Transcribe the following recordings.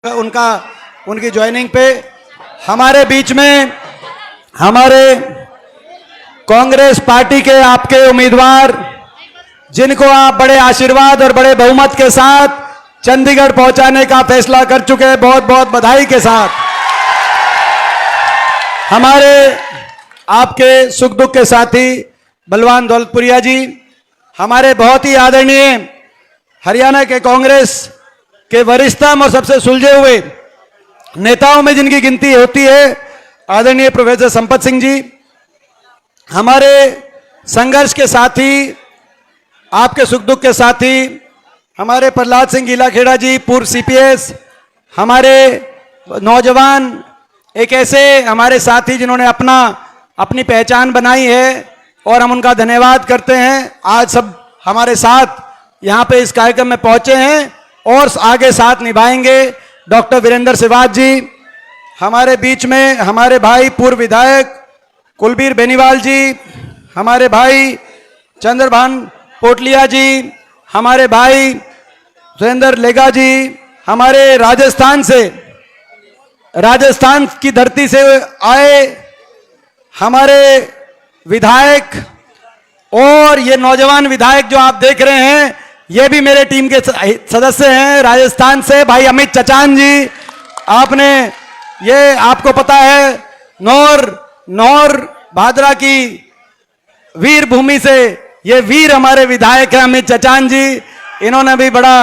उनकी ज्वाइनिंग पे हमारे बीच में हमारे कांग्रेस पार्टी के आपके उम्मीदवार जिनको आप बड़े आशीर्वाद और बड़े बहुमत के साथ चंडीगढ़ पहुंचाने का फैसला कर चुके हैं, बहुत बहुत बधाई के साथ। हमारे आपके सुख दुख के साथी बलवान दौलतपुरिया जी, हमारे बहुत ही आदरणीय हरियाणा के कांग्रेस के वरिष्ठतम और सबसे सुलझे हुए नेताओं में जिनकी गिनती होती है, आदरणीय प्रोफेसर संपत सिंह जी, हमारे संघर्ष के साथी, आपके सुख दुख के साथी हमारे प्रहलाद सिंह गीलाखेड़ा जी, पूर्व सीपीएस, हमारे नौजवान एक ऐसे हमारे साथी जिन्होंने अपनी पहचान बनाई है और हम उनका धन्यवाद करते हैं। आज सब हमारे साथ यहाँ पे इस कार्यक्रम में पहुंचे हैं और आगे साथ निभाएंगे। डॉक्टर वीरेंद्र सिवाज जी हमारे बीच में, हमारे भाई पूर्व विधायक कुलबीर बेनीवाल जी, हमारे भाई चंद्रभान पोटलिया जी, हमारे भाई सुरेंद्र लेगा जी, हमारे राजस्थान की धरती से आए हमारे विधायक, और ये नौजवान विधायक जो आप देख रहे हैं ये भी मेरे टीम के सदस्य हैं राजस्थान से, भाई अमित चचान जी। आपको पता है नौर भादरा की वीर भूमि से ये वीर हमारे विधायक हैं अमित चचान जी, इन्होंने भी बड़ा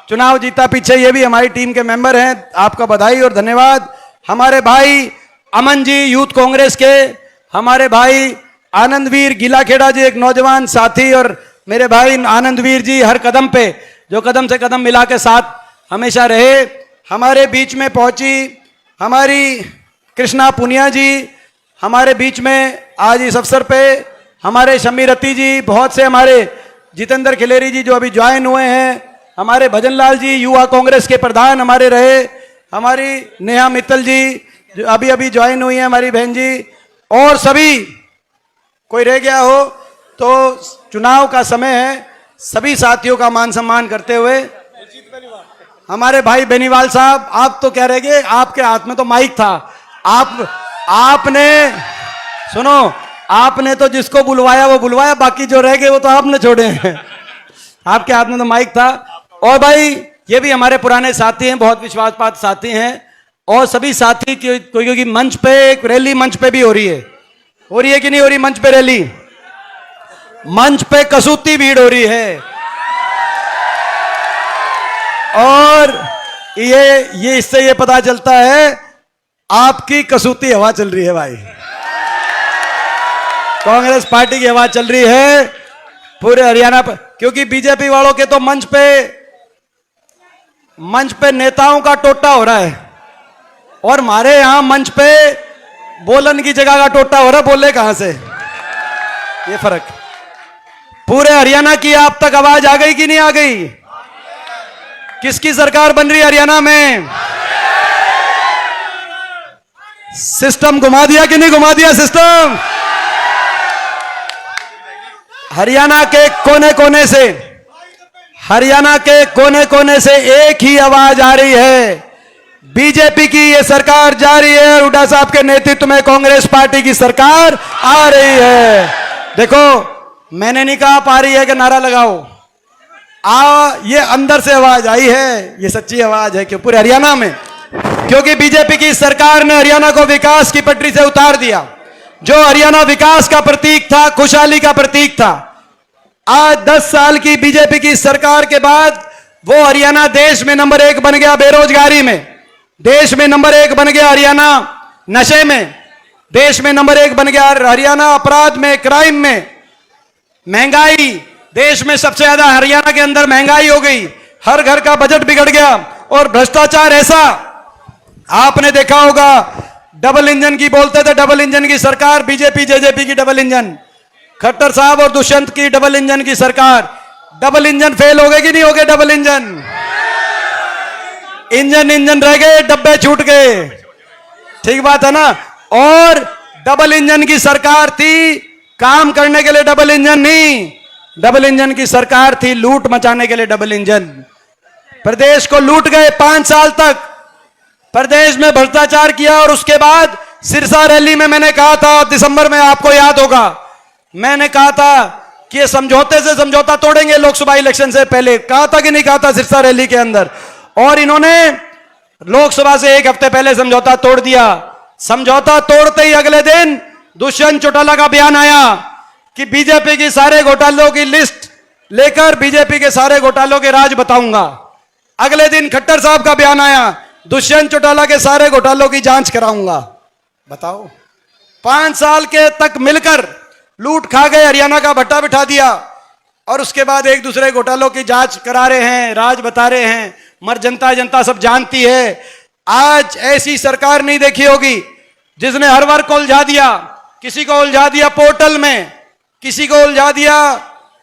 चुनाव जीता पीछे, ये भी हमारी टीम के मेंबर हैं। आपका बधाई और धन्यवाद। हमारे भाई अमन जी यूथ कांग्रेस के, हमारे भाई आनंदवीर गीलाखेड़ा जी एक नौजवान साथी, और मेरे भाई आनंदवीर जी हर कदम पे जो कदम से कदम मिला के साथ हमेशा रहे। हमारे बीच में पहुंची हमारी कृष्णा पुनिया जी, हमारे बीच में आज इस अवसर पे हमारे शमी रति जी, बहुत से हमारे जितेंद्र खिलेरी जी जो अभी ज्वाइन हुए हैं, हमारे भजन लाल जी युवा कांग्रेस के प्रधान हमारे रहे, हमारी नेहा मित्तल जी जो अभी अभी ज्वाइन हुई है हमारी बहन जी, और सभी कोई रह गया हो तो चुनाव का समय है, सभी साथियों का मान सम्मान करते हुए हमारे भाई बेनीवाल साहब, आप तो क्या रह गए, आपके हाथ में तो माइक था, आपने तो जिसको बुलवाया वो बुलवाया, बाकी जो रह गए वो तो आपने छोड़े हैं। आपके हाथ में तो माइक था। और भाई ये भी हमारे पुराने साथी हैं, बहुत विश्वासपात साथी हैं, और सभी साथी क्योंकि मंच पे एक रैली मंच पे भी हो रही है कि नहीं हो रही? मंच पे रैली, मंच पे कसूती भीड़ हो रही है, और ये इससे ये पता चलता है आपकी कसूती हवा चल रही है भाई, कांग्रेस पार्टी की हवा चल रही है पूरे हरियाणा पर, क्योंकि बीजेपी वालों के तो मंच पे नेताओं का टोटा हो रहा है, और हमारे यहां मंच पे बोलन की जगह का टोटा हो रहा है। बोले कहां से? ये फर्क पूरे हरियाणा की आप तक आवाज आ गई कि नहीं आ गई? किसकी सरकार बन रही है हरियाणा में? सिस्टम घुमा दिया कि नहीं घुमा दिया सिस्टम? हरियाणा के कोने कोने से एक ही आवाज आ रही है, बीजेपी की ये सरकार जा रही है, हुड्डा साहब के नेतृत्व में कांग्रेस पार्टी की सरकार आ रही है। देखो मैंने नहीं कहा पा रही है कि नारा लगाओ, ये अंदर से आवाज आई है, ये सच्ची आवाज है कि पूरे हरियाणा में, क्योंकि बीजेपी की सरकार ने हरियाणा को विकास की पटरी से उतार दिया। जो हरियाणा विकास का प्रतीक था, खुशहाली का प्रतीक था, आज 10 साल की बीजेपी की सरकार के बाद वो हरियाणा देश में नंबर 1 बन गया बेरोजगारी में, देश में नंबर 1 बन गया हरियाणा नशे में, देश में नंबर 1 बन गया हरियाणा अपराध में, क्राइम में, महंगाई, देश में सबसे ज्यादा हरियाणा के अंदर महंगाई हो गई, हर घर का बजट बिगड़ गया, और भ्रष्टाचार ऐसा आपने देखा होगा। डबल इंजन की बोलते थे, डबल इंजन की सरकार, बीजेपी जेजेपी की डबल इंजन, खट्टर साहब और दुष्यंत की डबल इंजन की सरकार, डबल इंजन फेल हो गए कि नहीं हो गए? डबल इंजन रह गए, डब्बे छूट गए, ठीक बात है ना? और डबल इंजन की सरकार थी, काम करने के लिए डबल इंजन नहीं, डबल इंजन की सरकार थी लूट मचाने के लिए डबल इंजन। प्रदेश को लूट गए 5 साल तक, प्रदेश में भ्रष्टाचार किया और उसके बाद सिरसा रैली में मैंने कहा था, दिसंबर में, आपको याद होगा, मैंने कहा था कि ये समझौते से समझौता तोड़ेंगे। लोकसभा इलेक्शन से पहले कहा था कि नहीं कहा था सिरसा रैली के अंदर, और इन्होंने लोकसभा से एक हफ्ते पहले समझौता तोड़ दिया। समझौता तोड़ते ही अगले दिन दुष्यंत चौटाला का बयान आया कि बीजेपी की सारे घोटालों की लिस्ट लेकर बीजेपी के सारे घोटालों के राज बताऊंगा। अगले दिन खट्टर साहब का बयान आया, दुष्यंत चौटाला के सारे घोटालों की जांच कराऊंगा। बताओ, 5 साल के तक मिलकर लूट खा गए, हरियाणा का भट्टा बिठा दिया, और उसके बाद एक दूसरे घोटालों की जांच करा रहे हैं, राज बता रहे हैं। मर जनता सब जानती है। आज ऐसी सरकार नहीं देखी होगी जिसने हर वर्ग को उलझा दिया। किसी को उलझा दिया पोर्टल में, किसी को उलझा दिया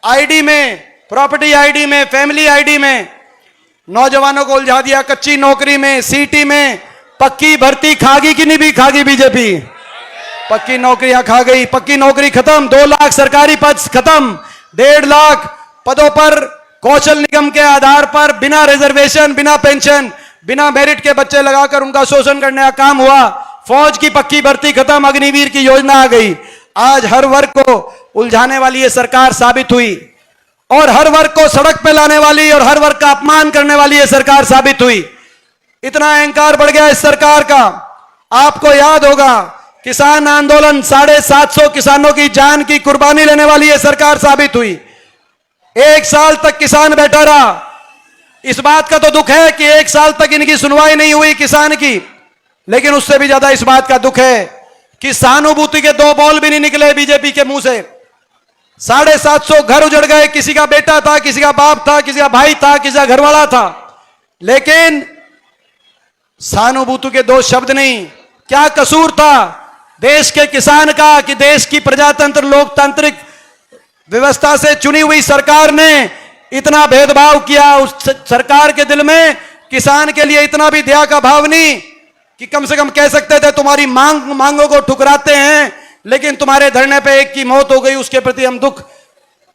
आईडी में, प्रॉपर्टी आईडी में, फैमिली आईडी में, नौजवानों को उलझा दिया कच्ची नौकरी में, सीटी में। पक्की भर्ती खागी कि नहीं भी खागी बीजेपी? पक्की नौकरियां खा गई, पक्की नौकरी खत्म, 2 लाख सरकारी पद खत्म, 1.5 लाख पदों पर कौशल निगम के आधार पर बिना रिजर्वेशन, बिना पेंशन, बिना मेरिट के बच्चे लगाकर उनका शोषण करने का काम हुआ। फौज की पक्की भर्ती खत्म, अग्निवीर की योजना आ गई। आज हर वर्ग को उलझाने वाली ये सरकार साबित हुई, और हर वर्ग को सड़क पे लाने वाली और हर वर्ग का अपमान करने वाली ये सरकार साबित हुई। इतना अहंकार बढ़ गया इस सरकार का। आपको याद होगा, किसान आंदोलन, 750 किसानों की जान की कुर्बानी लेने वाली ये सरकार साबित हुई। 1 साल तक किसान बैठा रहा। इस बात का तो दुख है कि 1 साल तक इनकी सुनवाई नहीं हुई किसान की, लेकिन उससे भी ज्यादा इस बात का दुख है कि सहानुभूति के 2 बॉल भी नहीं निकले बीजेपी के मुंह से। 750 घर उजड़ गए। किसी का बेटा था, किसी का बाप था, किसी का भाई था, किसी का घरवाला था, लेकिन सहानुभूति के 2 शब्द नहीं। क्या कसूर था देश के किसान का कि देश की प्रजातंत्र लोकतांत्रिक व्यवस्था से चुनी हुई सरकार ने इतना भेदभाव किया? उस सरकार के दिल में किसान के लिए इतना भी दया का भाव नहीं कि कम से कम कह सकते थे तुम्हारी मांगों को ठुकराते हैं, लेकिन तुम्हारे धरने पे एक की मौत हो गई, उसके प्रति हम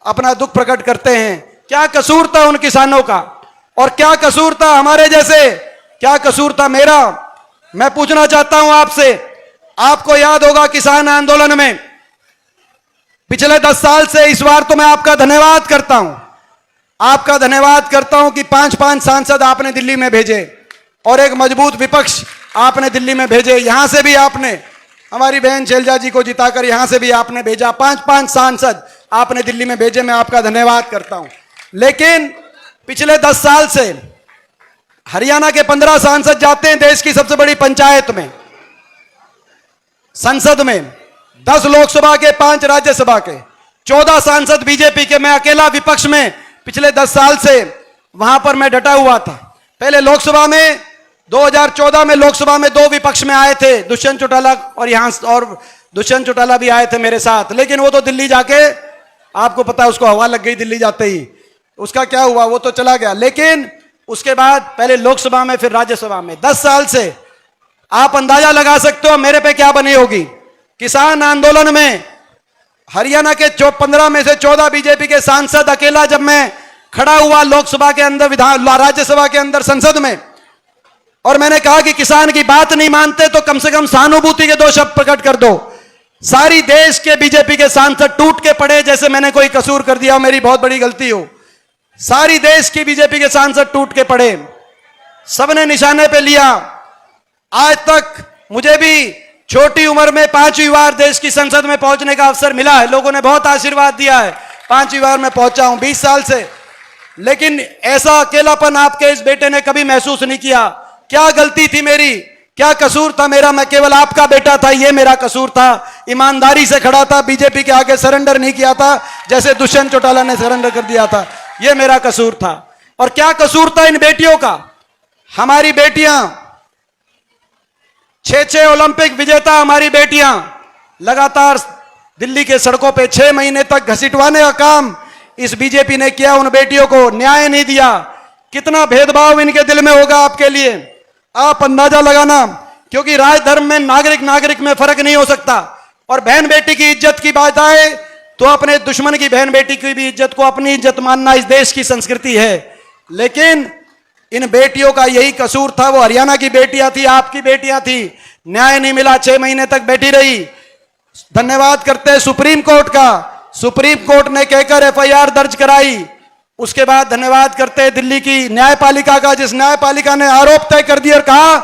अपना दुख प्रकट करते हैं। क्या कसूर था उन किसानों का? और क्या कसूर था हमारे जैसे? क्या कसूर था मेरा? मैं पूछना चाहता हूं आपसे। आपको याद होगा किसान आंदोलन में पिछले 10 साल से, इस बार तो मैं आपका धन्यवाद करता हूं, आपका धन्यवाद करता हूं कि 5-5 सांसद आपने दिल्ली में भेजे और एक मजबूत विपक्ष आपने दिल्ली में भेजे। यहां से भी आपने हमारी बहन शैलजा जी को जिताकर यहां से भी आपने भेजा। 5-5 सांसद आपने दिल्ली में भेजे, मैं आपका धन्यवाद करता हूं। लेकिन पिछले 10 साल से हरियाणा के 15 सांसद जाते हैं देश की सबसे बड़ी पंचायत में, संसद में, 10 लोकसभा के, 5 राज्यसभा के, 14 सांसद बीजेपी के। मैं अकेला विपक्ष में पिछले 10 साल से वहां पर मैं डटा हुआ था। पहले लोकसभा में 2014 में लोकसभा में 2 विपक्ष में आए थे, दुष्यंत चौटाला और दुष्यंत चौटाला भी आए थे मेरे साथ, लेकिन वो तो दिल्ली जाके, आपको पता है उसको हवा लग गई दिल्ली जाते ही, उसका क्या हुआ, वो तो चला गया। लेकिन उसके बाद पहले लोकसभा में फिर राज्यसभा में 10 साल से आप अंदाजा लगा सकते हो मेरे पे क्या बनी होगी। किसान आंदोलन में हरियाणा के 15 में से 14 बीजेपी के सांसद, अकेला जब मैं खड़ा हुआ लोकसभा के अंदर, राज्यसभा के अंदर, संसद में, और मैंने कहा कि किसान की बात नहीं मानते तो कम से कम सहानुभूति के 2 शब्द प्रकट कर दो। सारी देश के बीजेपी के सांसद टूट के पड़े, जैसे मैंने कोई कसूर कर दिया, मेरी बहुत बड़ी गलती हो। सारी देश की बीजेपी के सांसद टूट के पड़े, सबने निशाने पे लिया। आज तक मुझे भी छोटी उम्र में 5वीं बार देश की संसद में पहुंचने का अवसर मिला है। लोगों ने बहुत आशीर्वाद दिया है, 5वीं बार मैं पहुंचा हूं 20 साल से। लेकिन ऐसा अकेलापन आपके इस बेटे ने कभी महसूस नहीं किया। क्या गलती थी मेरी? क्या कसूर था मेरा? मैं केवल आपका बेटा था, ये मेरा कसूर था। ईमानदारी से खड़ा था, बीजेपी के आगे सरेंडर नहीं किया था जैसे दुष्यंत चौटाला ने सरेंडर कर दिया था, ये मेरा कसूर था। और क्या कसूर था इन बेटियों का? हमारी बेटियां 6 ओलंपिक विजेता, हमारी बेटियां लगातार दिल्ली के सड़कों पे 6 महीने तक घसीटवाने का काम इस बीजेपी ने किया। उन बेटियों को न्याय नहीं दिया। कितना भेदभाव इनके दिल में होगा आपके लिए आप अंदाजा लगाना, क्योंकि राज धर्म में नागरिक में फर्क नहीं हो सकता। और बहन बेटी की इज्जत की बात आए तो अपने दुश्मन की बहन बेटी की भी इज्जत को अपनी इज्जत मानना इस देश की संस्कृति है। लेकिन इन बेटियों का यही कसूर था। वो हरियाणा की बेटियां थी, आपकी बेटियां थी, न्याय नहीं मिला, 6 महीने तक बैठी रही। धन्यवाद करते हैं सुप्रीम कोर्ट का, सुप्रीम कोर्ट ने कहकर एफआईआर दर्ज कराई। उसके बाद धन्यवाद करते हैं दिल्ली की न्यायपालिका का, जिस न्यायपालिका ने आरोप तय कर दिया और कहा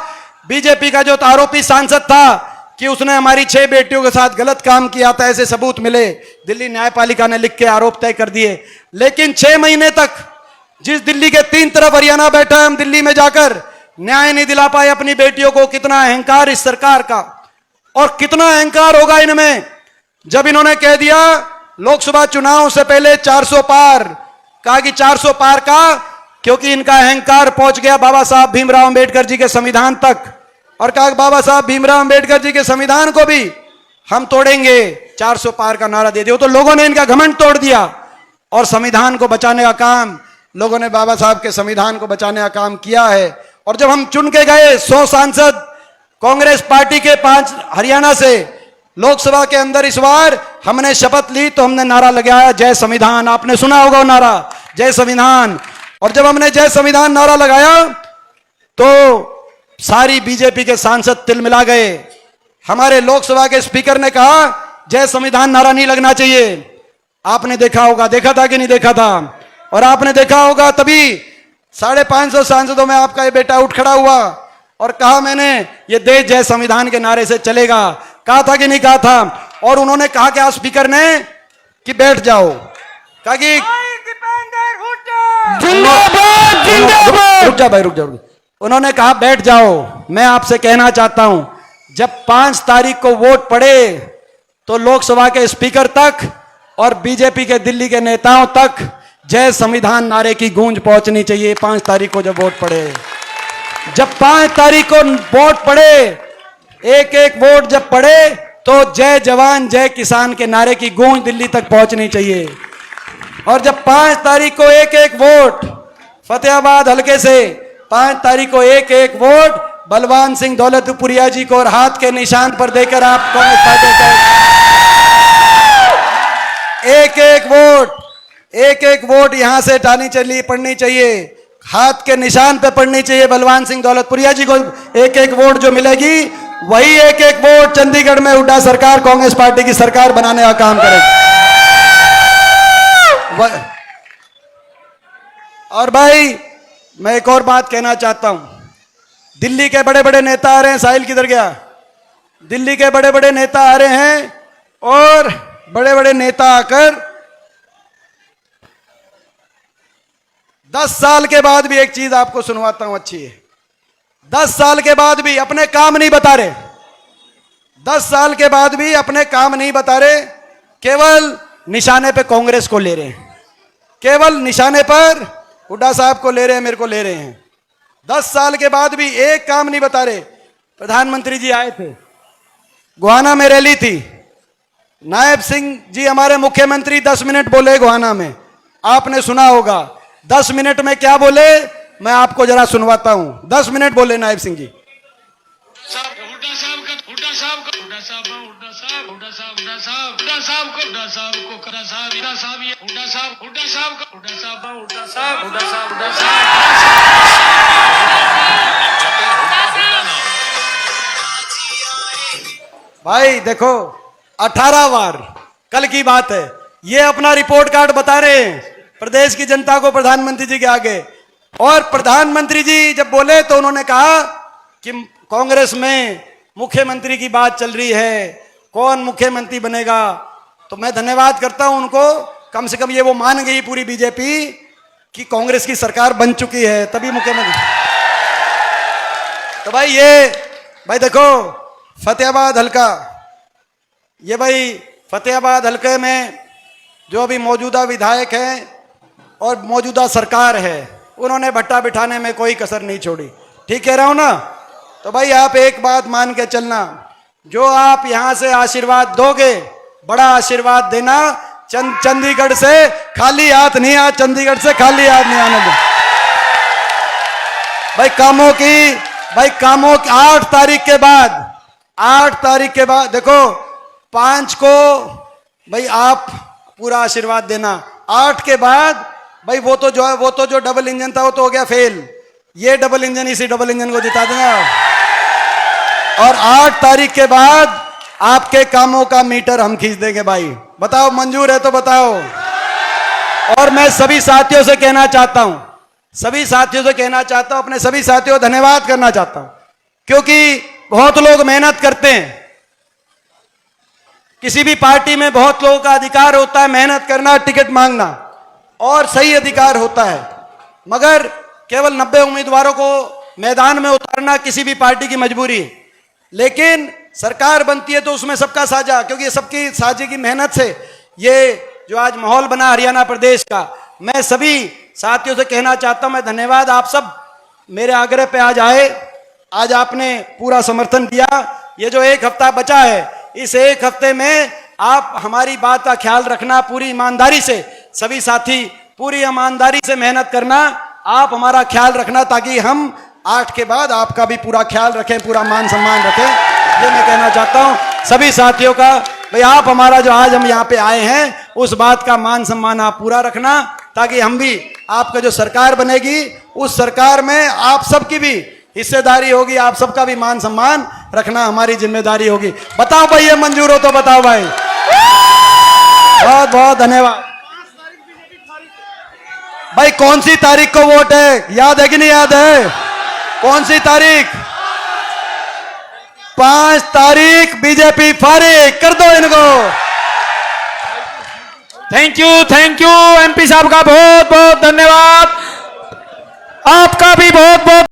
बीजेपी का जो आरोपी सांसद था कि उसने हमारी 6 बेटियों के साथ गलत काम किया था, ऐसे सबूत मिले, दिल्ली न्यायपालिका ने लिख के आरोप तय कर दिए। लेकिन 6 महीने तक जिस दिल्ली के 3 तरफ हरियाणा बैठा है, हम दिल्ली में जाकर न्याय नहीं दिला पाए अपनी बेटियों को। कितना अहंकार इस सरकार का, और कितना अहंकार होगा इनमें जब इन्होंने कह दिया लोकसभा चुनाव से पहले 400 पार, कहा कि 400 पार का, क्योंकि इनका अहंकार पहुंच गया बाबा साहब भीमराव अंबेडकर जी के संविधान तक, और कहा बाबा साहब भीमराव अंबेडकर जी के संविधान को भी हम तोड़ेंगे। 400 पार का नारा दे दिया। तो लोगों ने इनका घमंड तोड़ दिया और संविधान को बचाने का काम, लोगों ने बाबा साहब के संविधान को बचाने का काम किया है। और जब हम चुन के गए 100 सांसद कांग्रेस पार्टी के 5 हरियाणा से लोकसभा के अंदर, इस बार हमने शपथ ली तो हमने नारा लगाया जय संविधान। आपने सुना होगा वो नारा, जय संविधान। और जब हमने जय संविधान नारा लगाया तो सारी बीजेपी के सांसद तिलमिला गए। हमारे लोकसभा के स्पीकर ने कहा जय संविधान नारा नहीं लगना चाहिए। आपने देखा होगा, देखा था कि नहीं देखा था? और आपने देखा होगा तभी 550 सांसदों में आपका ये बेटा उठ खड़ा हुआ और कहा मैंने ये देश जय संविधान के नारे से चलेगा। कहा था कि नहीं कहा था? और उन्होंने कहा क्या स्पीकर ने कि बैठ जाओ, कहा कि रुक जा भाई, रुक जा। उन्होंने कहा बैठ जाओ। मैं आपसे कहना चाहता हूं, जब 5 तारीख को वोट पड़े तो लोकसभा के स्पीकर तक और बीजेपी के दिल्ली के नेताओं तक जय संविधान नारे की गूंज पहुंचनी चाहिए। 5 तारीख को जब वोट पड़े, जब 5 तारीख को वोट पड़े, एक एक वोट जब पड़े तो जय जवान जय किसान के नारे की गूंज दिल्ली तक पहुंचनी चाहिए। और जब 5 तारीख को एक एक वोट फतेहाबाद हलके से, 5 तारीख को एक एक वोट बलवान सिंह दौलतपुरिया जी को और हाथ के निशान पर देकर आप कांग्रेस पार्टी एक एक वोट यहां से पड़नी चाहिए, हाथ के निशान पे पड़नी चाहिए। बलवान सिंह दौलतपुरिया जी को एक एक वोट जो मिलेगी, वही एक एक वोट चंडीगढ़ में हुड्डा सरकार कांग्रेस पार्टी की सरकार बनाने का काम करेगी। और भाई मैं एक और बात कहना चाहता हूं, दिल्ली के बड़े बड़े नेता आ रहे हैं। साहिल किधर गया? दिल्ली के बड़े बड़े नेता आ रहे हैं और बड़े बड़े नेता आकर 10 साल के बाद भी, एक चीज आपको सुनवाता हूं अच्छी है, 10 साल के बाद भी अपने काम नहीं बता रहे, 10 साल के बाद भी अपने काम नहीं बता रहे, केवल निशाने पे कांग्रेस को ले रहे हैं, केवल निशाने पर हुड्डा साहब को ले रहे हैं, मेरे को ले रहे हैं। 10 साल के बाद भी एक काम नहीं बता रहे। प्रधानमंत्री जी आए थे, गोहाना में रैली थी, नायब सिंह जी हमारे मुख्यमंत्री 10 मिनट बोले गोहाना में, आपने सुना होगा। 10 मिनट में क्या बोले मैं आपको जरा सुनवाता हूं। 10 मिनट बोले नायब सिंह जी। भाई देखो 18 बार, कल की बात है, ये अपना रिपोर्ट कार्ड बता रहे हैं प्रदेश की जनता को प्रधानमंत्री जी के आगे। और प्रधानमंत्री जी जब बोले तो उन्होंने कहा कि कांग्रेस में मुख्यमंत्री की बात चल रही है, कौन मुख्यमंत्री बनेगा। तो मैं धन्यवाद करता हूं उनको, कम से कम ये वो मान गई पूरी बीजेपी कि कांग्रेस की सरकार बन चुकी है, तभी मुख्यमंत्री। तो भाई देखो फतेहाबाद हल्का, ये भाई फतेहाबाद हल्के में जो अभी मौजूदा विधायक हैं और मौजूदा सरकार है, उन्होंने भट्टा बिठाने में कोई कसर नहीं छोड़ी। ठीक कह रहा हूं ना? तो भाई आप एक बात मान के चलना, जो आप यहां से आशीर्वाद दोगे, बड़ा आशीर्वाद देना, चंडीगढ़ से खाली हाथ नहीं, आज चंडीगढ़ से खाली हाथ नहीं आने दो। भाई कामों की 8 तारीख के बाद देखो, 5 को भाई आप पूरा आशीर्वाद देना, 8 के बाद भाई वो तो जो डबल इंजन था वो तो हो गया फेल। ये डबल इंजन, इसी डबल इंजन को जिता दूंगा। और 8 तारीख के बाद आपके कामों का मीटर हम खींच देंगे भाई। बताओ मंजूर है तो बताओ। और मैं सभी साथियों से कहना चाहता हूं, अपने सभी साथियों को धन्यवाद करना चाहता हूं, क्योंकि बहुत लोग मेहनत करते हैं। किसी भी पार्टी में बहुत लोगों का अधिकार होता है मेहनत करना, टिकट मांगना, और सही अधिकार होता है, मगर केवल 90 उम्मीदवारों को मैदान में उतारना किसी भी पार्टी की मजबूरी है। लेकिन सरकार बनती है तो उसमें सबका साझा, क्योंकि सबकी साझे की मेहनत से ये जो आज माहौल बना हरियाणा प्रदेश का, मैं सभी साथियों से कहना चाहता हूं, मैं धन्यवाद। आप सब मेरे आग्रह पे आज आए, आज आपने पूरा समर्थन दिया। ये जो 1 हफ्ता बचा है, इस 1 हफ्ते में आप हमारी बात का ख्याल रखना, पूरी ईमानदारी से, सभी साथी पूरी ईमानदारी से मेहनत करना, आप हमारा ख्याल रखना, ताकि हम 8 के बाद आपका भी पूरा ख्याल रखें, पूरा मान सम्मान रखें। ये मैं कहना चाहता हूं सभी साथियों का, भाई आप हमारा जो आज हम यहाँ पे आए हैं उस बात का मान सम्मान आप पूरा रखना, ताकि हम भी आपका जो सरकार बनेगी उस सरकार में आप सबकी भी हिस्सेदारी होगी, आप सबका भी मान सम्मान रखना हमारी जिम्मेदारी होगी। बताओ भाई ये मंजूर हो तो बताओ भाई। बहुत बहुत धन्यवाद भाई। कौन सी तारीख को वोट है, याद है कि नहीं याद है? कौन सी तारीख? 5 तारीख बीजेपी फारिग कर दो इनको। थैंक यू एमपी साहब का बहुत बहुत धन्यवाद। आपका भी बहुत बहुत